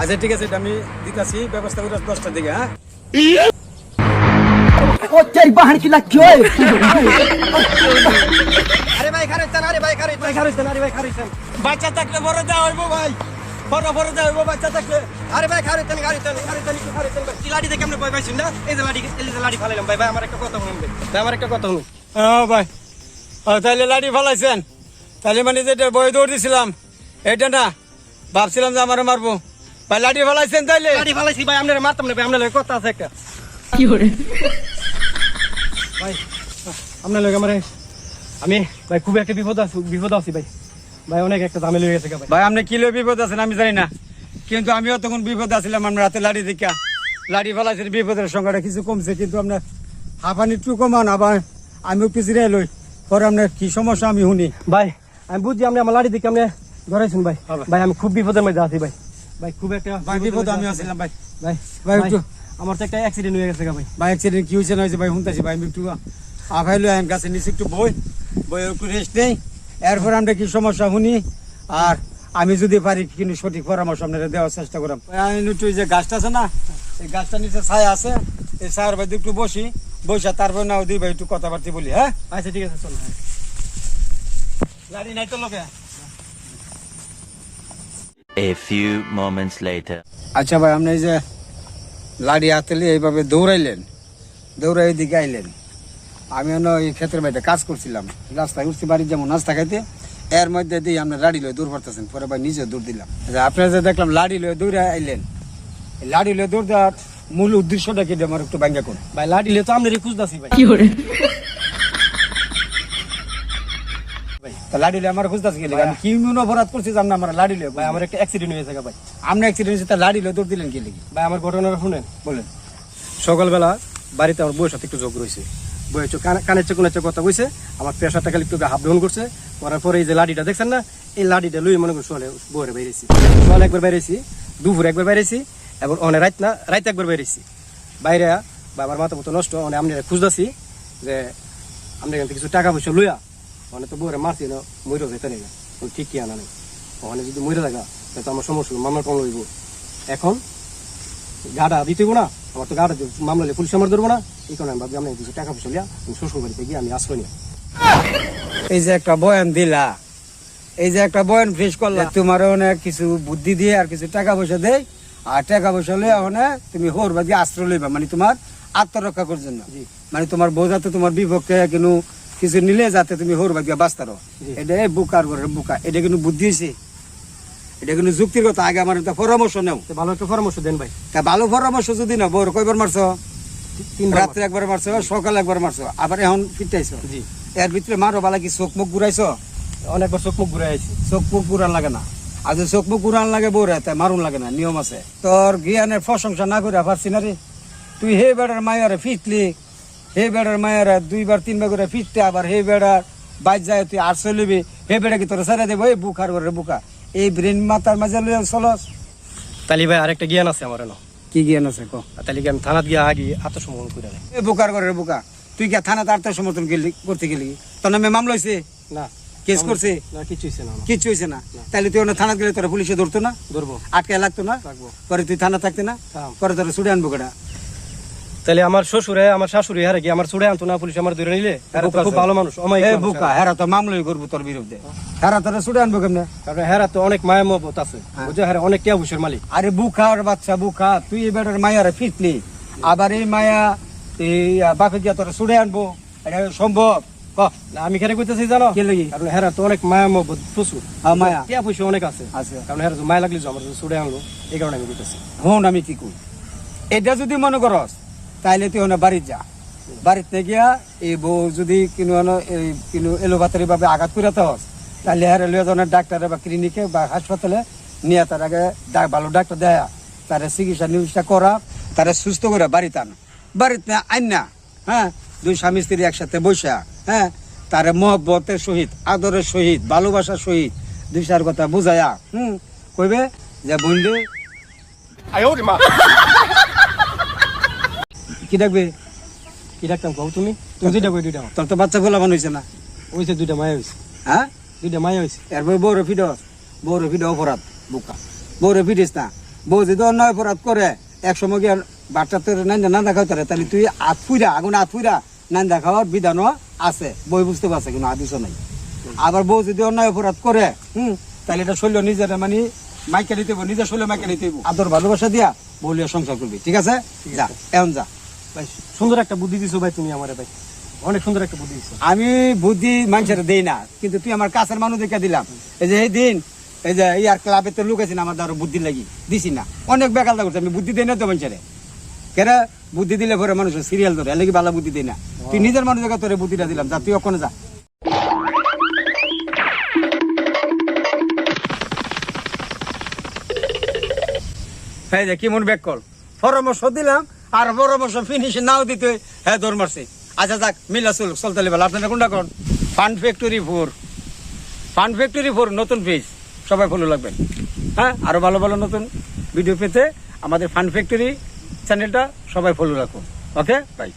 আচ্ছা ঠিক আছে, এটা আমি দিতেছি, ব্যবস্থা করে 10টার দিকে। হ্যাঁ আরে ভাই খারেছেন, আরে ভাই খারেছেন, আরে ভাই খারেছেন। বাচ্চা থাকলে বড় দেওয়া হইব ভাই, বড় দেওয়া হইব বাচ্চা থাকলে। আরে ভাই খারেছেন ভাই, কি লাঠি দেখে আপনি ভয় পাইছেন না? এই যে লাঠি ফালাইলাম ভাই। ভাই আমার একটা কথা শুনুন ভাই, আমার একটা কথা শুনুন। ভাই তাহলে লাঠি ফালাইছেন, তাহলে মানে যেটা বই দৌড় দিছিলাম এটা না, ভাবছিলাম যে আমারে মারবো। ভাই লাঠি ফালাইছেন, তাইলে লাঠি ফালাইছি ভাই, আপনারা মারতাম না ভাই, আপনার লগে কথা আছে একটা। কি করে ভাই আপনার লগে আমার আমি ভাই খুব একটা বিপদ আছি ভাই। ভাই অনেক একটা ঝামেলা হয়ে গেছে ভাই। আপনি কি লয়ে বিপদ আছেন আমি জানি না, কিন্তু আমিও তখন বিপদ আছিলাম। আপনার হাতে লাঠি দেখা লাঠি ফালাইছেন, বিপদের সংখ্যাটা কিছু কমছে, কিন্তু আপনার হাঁপানি একটু কমান। আবার আমিও পিছিয়ে লই, পরে আপনার কি সমস্যা আমি শুনি। ভাই আমি বুঝছি আপনি আমার লাঠি দেখে আপনি ধরাইছেন ভাই। ভাই আমি খুব বিপদের মধ্যে আছি ভাই। ভাই খুব একটা বিপদ আমি আছিলাম ভাই। ভাই ভাই একটু আমার তো একটা অ্যাক্সিডেন্ট হয়ে গেছে ভাই। ভাই অ্যাক্সিডেন্ট কি হয়েছে না হয়েছে ভাই শুনতেছি ভাই। আমি একটু আফাইলো আইন গাছে নিচে একটু বই একটু রেস্ট নেই, এরপর আমরা কি সমস্যা শুনি। আর আমি যদি পারি কিন্তু সঠিক পরামর্শ আপনারা দেওয়ার চেষ্টা করাম। আমি একটু যে গাছটা আছে না, এই গাছটা নিচে ছায়া আছে, এই ছায়ার ভাই একটু বসা তারপর নাও দিই ভাই একটু কথাবার্তা বলি। হ্যাঁ আচ্ছা ঠিক আছে চল। গাড়ি নাই তো লোকে। A few moments later. আচ্ছা ভাই, আপনি এই যে লাড়ি হাতেলে এইভাবে দৌড়াই দিকে আইলেন। আমি ওই ক্ষেত্রের বাড়িতে কাজ করছিলাম, রাস্তায় উঠছি বাড়ির যেমন নাস্তা খাইতে, এর মধ্যে দিয়ে আপনার লাড়ি লয়ে দৌড় পড়তেছেন। পরে ভাই নিজে দৌড় দিলাম। আপনারা যে দেখলাম লাড়ি লয়ে দৌড়ে আইলেন, লাড়ি লয়ে দৌড় দেওয়ার মূল উদ্দেশ্যটা কি আমার একটু ভাঙ্গা কোন? ভাই লাঠি লিয়ে তো আপনারই খুঁজতাছি ভাই। লাড়ি লয়ে আমার খুঁজতেছি গেলে আমি কি নুন অপরাধ করছি যে আপনি আমার লাড়ি লয়ে? ভাই আমার একটা অ্যাক্সিডেন্ট হয়েছে ভাই। আপনি অ্যাক্সিডেন্ট হয়েছে, তা লাড়ি লয়ে দৌড় দিলেন কি লেগে? ভাই আমার ঘটনাটা শুনেন। বলেন। সকালবেলা বাড়িতে আমার বউয়ের সাথে একটু যোগ রয়েছে, বউয়ের কানের চেয়ে কোনের চেয়ে কথা কইছে, আমার প্রেশারটা খালি একটু হাফ ডাউন করছে। করার পরে এই যে লাঠিটা দেখছেন না, এই লাঠিটা লুই মনে করি সোয়ালে বউরে বাইরেছি। সোয়ালে একবার বাইরেছি, দুপুরে একবার বাইরেছি, এবং অনেক রাত একবার বাইরেছি। বাইরে বা আমার মাথা মতো নষ্ট, অনেক আমি খুঁজতেছি যে আমরা এখান থেকে কিছু টাকা পয়সা লইয়া, অনেক তো বউরে মারছি না, ময়ূর যেতে নেই, ঠিক কি আনা নেই। ওখানে যদি ময়ূরে থাকা তাহলে তো আমার সমস্যা, মামলা কম লইব। এখন গাড়া দিতেইব না, আমার তো গাড়া মামলা পুলিশ আমার ধরবো না। এই কারণে আমি ভাবছি আমরা কিছু টাকা পয়সা লিয়া শ্বশুর বাড়িতে গিয়ে আমি আশ্রয় নিই। এই যে একটা বয়ান দিলা, এই যে একটা বয়ান ফেস করলা, তোমার অনেক কিছু বুদ্ধি দিয়ে আর কিছু টাকা পয়সা দেয়, আর টাকা পয়সা লইয়া অনেক তুমি হোর বাদি আশ্রয় লইবা, মানে তোমার আত্মরক্ষা করার জন্য। মানে তোমার বউ যাতে তোমার বিপক্ষে কিন্তু কিছু নিলে যাতে তুমি হোর বাদি বাঁচতারো। এটা বুকার ঘরের বুকা, এটা কিন্তু বুদ্ধি হয়েছে, এটা কিন্তু যুক্তির কথা। আগে আমার একটা পরামর্শ নেও। ভালো একটা পরামর্শ দেন ভাই। তা ভালো পরামর্শ যদি না, বউর কয়বার মারছো? রাত্রে একবার মারছো, সকালে একবার মারছো, আবার এখন ফিরতেছো। এর ভিতরে মারো বালা কি চোখ মুখ ঘুরাইছো? অনেকবার চোখ মুখ ঘুরাই আছি। চোখ মুখ ঘুরান লাগে না, আর যদি চোখ মুখ ঘুরান লাগে বউরে, তাই মারুন লাগে না, নিয়ম আছে। তোর জ্ঞানের প্রশংসা না করে পারছি না রে। তুই হে বেড়ার মায়ারে ফিটলি, হে বেড়ার মায়ারে 2বার 3বার করে ফিটতে, আবার হে বেড়ার বাইর যায় তুই আর চলিবি, হে বেড়া কি তোর ছেড়ে দেবো? এই বুকার ঘরের বুকা, এই ব্রেন মাথার মাঝে চলস। তালি ভাই আরেকটা জ্ঞান আছে আমার। কি জ্ঞান আছে কো? তাহলে আমি থানাত গিয়ে আগে আত্মসমর্পণ করে নেই। এই বুকার ঘরের বুকা, তুই কি থানাতে আত্মসমর্পণ করতে গেলি? তোর নামে মামলা হয়েছে না? কেস করছে? না, কিছু হয়েছে না। কিছু হয়েছে না? তাহলে তুই থানা গেলে তোরা পুলিশে ধরতো না? ধরবো। আটকে লাগতো না? পরে তুই থানা থাকতে না? পরে তোরা ছুটে আনবো কেনা? তাহলে আমার শ্বশুরে আমার শাশুড়ি হারে কি আমার ছুড়ে আনতো না, পুলিশ আমার ধরে নিলে? খুব ভালো মানুষ। বুকা হেরা তো মামলাই করবো তোর বিরুদ্ধে, হেরা তোরা ছুটে আনবো কেমনে? কারণ হেরা তো অনেক মায়া মহব্বত আছে, বুঝে হেরা অনেক টিয়া বুসের মালিক। আরে বুকার বাচ্চা বুকা, তুই এবার মায়ারে ফিটলি, আবার এই মায়া এই বাপে গিয়া তোরা ছুটে আনবো, এটা সম্ভব? আমি কেন কইতেছি জানো? কারণ হেরা তো অনেক মায়া মহব্বত প্রচুর, মায়া টিয়া পয়সা অনেক আছে। কারণ হেরা তো মায়া লাগলে আমার ছুটে আনলো, এই কারণে আমি কইতেছি। হন আমি কি কই, এটা যদি মনে করস তাইলে তুই বাড়ির যা, বাড়িতে গিয়া এই বউ যদি কিনো এলোপাতারি ভাবে আঘাত করে হস, তাহলে হারে লিয়ে যাওয়ার ডাক্তারে বা ক্লিনিকে বা হাসপাতালে নিয়ে তার আগে ভালো ডাক্তার দেয়া, তারা চিকিৎসা নিবিষ্ঠা করা, তারা সুস্থ করে বাড়িতে আনা। বাড়িতে আইন না, হ্যাঁ, দুই স্বামী স্ত্রী একসাথে বসা, হ্যাঁ, তারা মহব্বতের সহিত, আদরের সহিত, ভালোবাসার সহিত দুই চার কথা বুঝায়া কইবে যে বন্ধু কি ডাকবে? কি ডাকতাম কও তুমি? তুমি দুইটা কই দুইটা? তোর তো বাচ্চা গোলা হয়েছে না? হয়েছে, দুইটা মায়া হয়েছে। হ্যাঁ, দুইটা মায়া হয়েছে। এরপর বউরে ফিডস, বউরে ফিড অপরাধ বুকা, বউরে ফিডিস না। বউ যদি অন্যায় অপরাধ করে এক সময় গিয়ে বাচ্চাতে নান্দা খাওয়াতে পারে, তাহলে তুই আগুন আত ফুইরা নান্দা খাওয়ার বিধানও আছে, বই বুঝতে পারছে কোনো আদেশও নাই। আবার বউ যদি অন্যায় অপরাধ করে তাহলে এটা শৈল নিজের মানে মাইকে নিতে হইব, নিজের শৈল মাইকে নিতে হইব, আদর ভালোবাসা দিয়া বউলিয়া সংসার করবি। ঠিক আছে, যা এখন যা। ভাই সুন্দর একটা বুদ্ধি দিছো ভাই তুমি আমারে ভাই, অনেক সুন্দর একটা বুদ্ধি দিছো। আমি বুদ্ধি মানুষের দেই না, কিন্তু তুই আমার কাছের মানুষ দেখে দিলাম। এই যে এই দিন এই যে ইয়ার ক্লাবে তো লোক আছে না, আমার দ্বারা বুদ্ধি লাগি দিছি না, অনেক বেকালতা করছে। আমি বুদ্ধি দেই না তো মানুষের, কেরা বুদ্ধি দিলে পরে মানুষের সিরিয়াল ধরে, এলে কি ভালো বুদ্ধি দেই না। তুই নিজের মানুষ দেখে তোর বুদ্ধিটা দিলাম, যা তুই ওখানে যা। এই যে কি মন ব্যাক কল পরামর্শ দিলাম, আর পরামর্শ ফিনিশ নাও দিতে হ্যাঁ দৌড় মারছে। আচ্ছা যাক, মিলা চলতে লেবেল। আপনারা কোনটা কোন ফান ফ্যাক্টরি 4 নতুন পেজ, সবাই ফলো লাগবেন। হ্যাঁ, আরো ভালো ভালো নতুন ভিডিও পেতে আমাদের ফান ফ্যাক্টরি চ্যানেলটা সবাই ফলো রাখুন। ওকে, বাই।